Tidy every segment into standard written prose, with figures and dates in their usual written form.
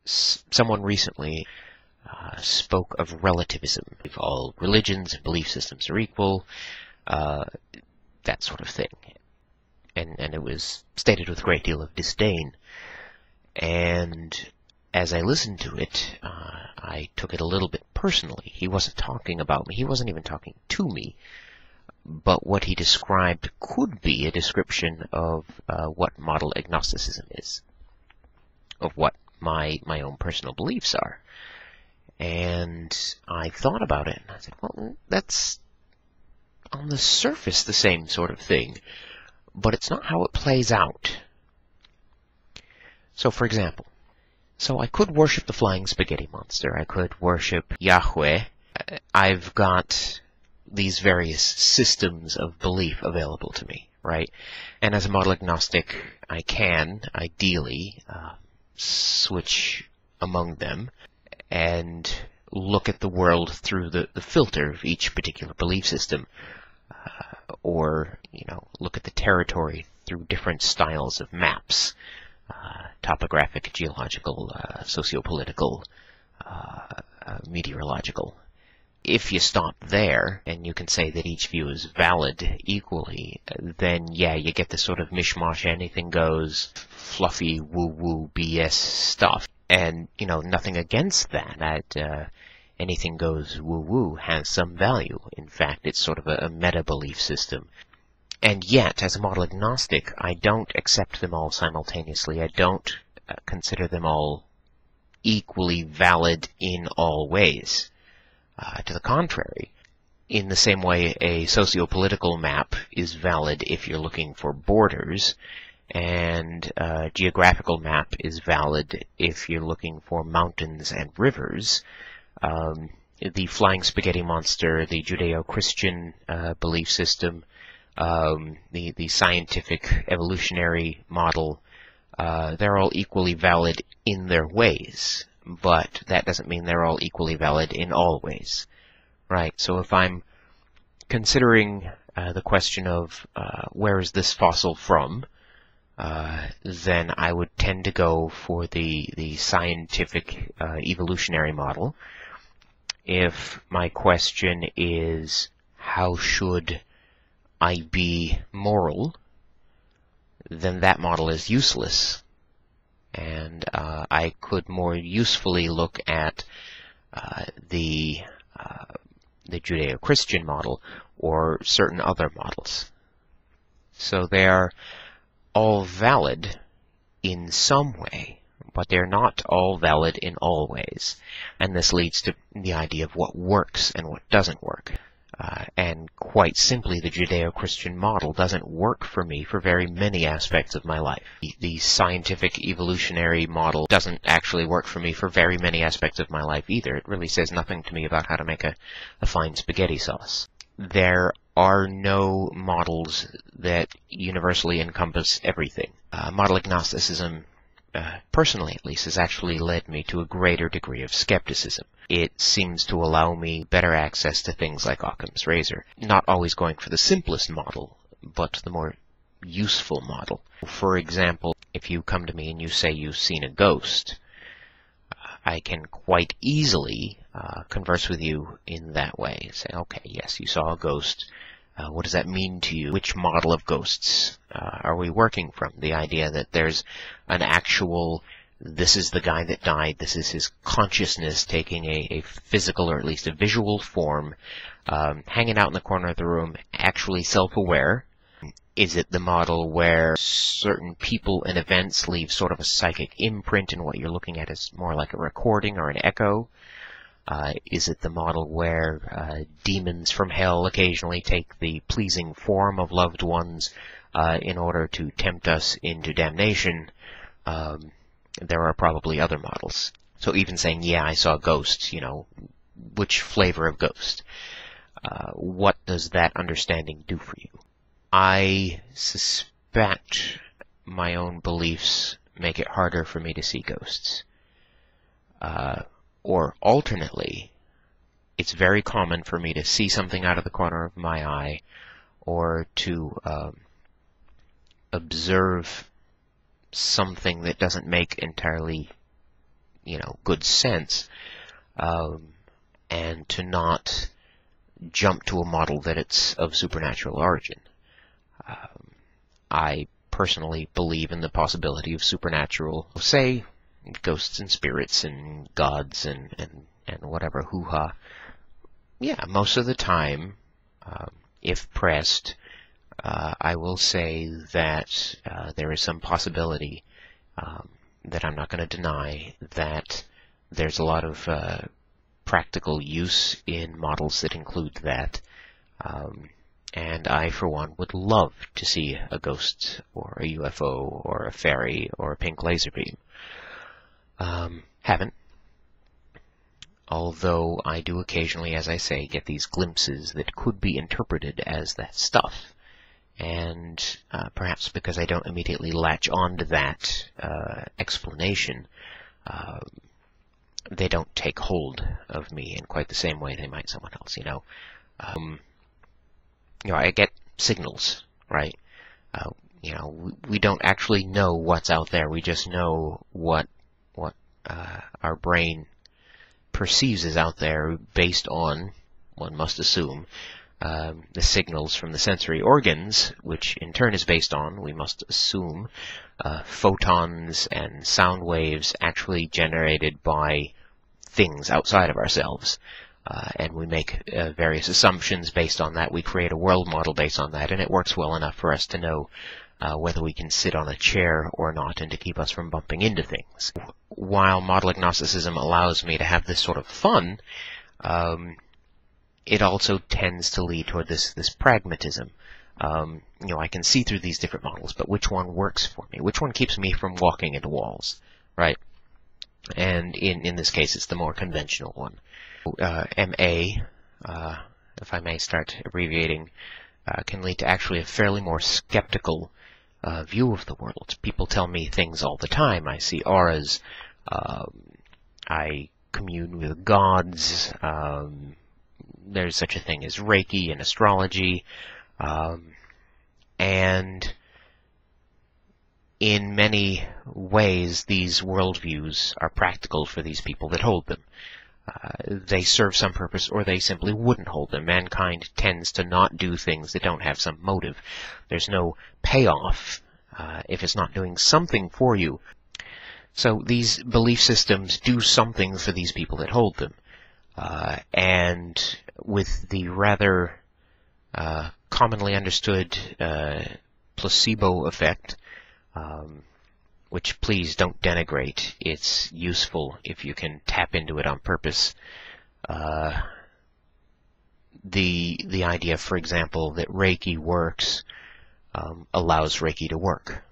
Someone recently spoke of relativism. If all religions and belief systems are equal, that sort of thing. And it was stated with a great deal of disdain. And as I listened to it, I took it a little bit personally. He wasn't talking about me. He wasn't even talking to me. But what he described could be a description of what model agnosticism is, of what my own personal beliefs are. And I thought about it, and I said, well, that's on the surface the same sort of thing, but it's not how it plays out. So, for example, I could worship the flying spaghetti monster. I could worship Yahweh. I've got these various systems of belief available to me, right? And as a model agnostic, I can, ideally, switch among them and look at the world through the filter of each particular belief system, or, look at the territory through different styles of maps, topographic, geological, sociopolitical, meteorological. If you stop there, and you can say that each view is valid equally, then yeah, you get this sort of mishmash, anything goes, fluffy, woo-woo BS stuff. And, nothing against that. Anything goes woo-woo has some value. In fact, it's sort of a meta-belief system. And yet, as a model agnostic, I don't accept them all simultaneously. I don't consider them all equally valid in all ways. To the contrary, in the same way a socio-political map is valid if you're looking for borders, and a geographical map is valid if you're looking for mountains and rivers, the flying spaghetti monster, the Judeo-Christian belief system, the scientific evolutionary model, they're all equally valid in their ways, but that doesn't mean they're all equally valid in all ways, right? So if I'm considering the question of where is this fossil from, then I would tend to go for the scientific evolutionary model. If my question is how should I be moral, then that model is useless. And I could more usefully look at the Judeo-Christian model or certain other models. So they are all valid in some way, but they're not all valid in all ways. And this leads to the idea of what works and what doesn't work. And quite simply, the Judeo-Christian model doesn't work for me for very many aspects of my life. The scientific evolutionary model doesn't actually work for me for very many aspects of my life either. It really says nothing to me about how to make a fine spaghetti sauce. There are no models that universally encompass everything. Model agnosticism, personally at least, has actually led me to a greater degree of skepticism. It seems to allow me better access to things like Occam's razor. Not always going for the simplest model, but the more useful model. For example, if you come to me and you say you've seen a ghost, I can quite easily converse with you in that way. Say, okay, yes, you saw a ghost. What does that mean to you? Which model of ghosts are we working from? The idea that there's an actual, this is the guy that died, this is his consciousness taking a physical or at least a visual form, hanging out in the corner of the room, actually self-aware. Is it the model where certain people and events leave sort of a psychic imprint and what you're looking at is more like a recording or an echo? Is it the model where demons from hell occasionally take the pleasing form of loved ones in order to tempt us into damnation? There are probably other models. So even saying, yeah, I saw a ghost, which flavor of ghost? What does that understanding do for you? I suspect my own beliefs make it harder for me to see ghosts. Or alternately, it's very common for me to see something out of the corner of my eye or to observe something that doesn't make entirely good sense, and to not jump to a model that it's of supernatural origin. I personally believe in the possibility of supernatural, say, ghosts and spirits and gods and whatever hoo-ha. Yeah, most of the time, if pressed, I will say that there is some possibility that I'm not going to deny that there's a lot of practical use in models that include that. And I, for one, would love to see a ghost or a UFO or a fairy or a pink laser beam. Haven't. Although I do occasionally, as I say, get these glimpses that could be interpreted as that stuff. And perhaps because I don't immediately latch on to that explanation, they don't take hold of me in quite the same way they might someone else, I get signals, right? We don't actually know what's out there. We just know what our brain perceives as out there based on, one must assume, the signals from the sensory organs, which in turn is based on, we must assume, photons and sound waves actually generated by things outside of ourselves. And we make various assumptions based on that. We create a world model based on that, and it works well enough for us to know whether we can sit on a chair or not and to keep us from bumping into things. While model agnosticism allows me to have this sort of fun, it also tends to lead toward this pragmatism. I can see through these different models, but which one works for me? Which one keeps me from walking into walls, right? And in this case, it's the more conventional one. MA, if I may start abbreviating, can lead to actually a fairly more skeptical view of the world. People tell me things all the time. I see auras. I commune with gods. There's such a thing as Reiki and astrology. And in many ways, these worldviews are practical for these people that hold them. They serve some purpose, or they simply wouldn't hold them. Mankind tends to not do things that don't have some motive. There's no payoff if it's not doing something for you. So these belief systems do something for these people that hold them. And with the rather commonly understood placebo effect, which please don't denigrate. It's useful if you can tap into it on purpose. The idea, for example, that Reiki works allows Reiki to work,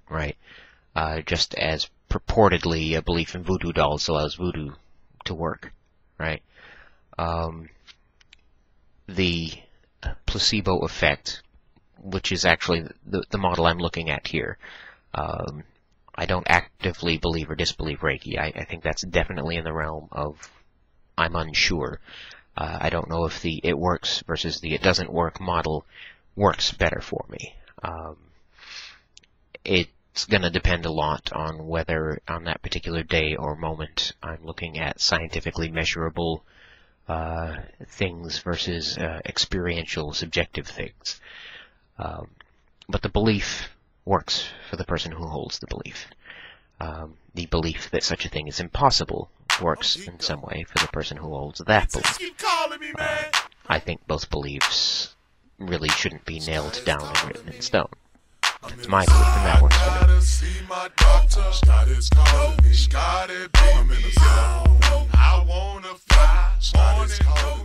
right? Just as purportedly a belief in voodoo dolls allows voodoo to work, right? The placebo effect, which is actually the model I'm looking at here. I don't actively believe or disbelieve Reiki. I think that's definitely in the realm of I'm unsure. I don't know if the it works versus the it doesn't work model works better for me. It's going to depend a lot on whether on that particular day or moment I'm looking at scientifically measurable things versus experiential, subjective things. But the belief works for the person who holds the belief. The belief that such a thing is impossible works in some way for the person who holds that belief. I think both beliefs really shouldn't be nailed down and written in stone. It's my belief, and that works for me.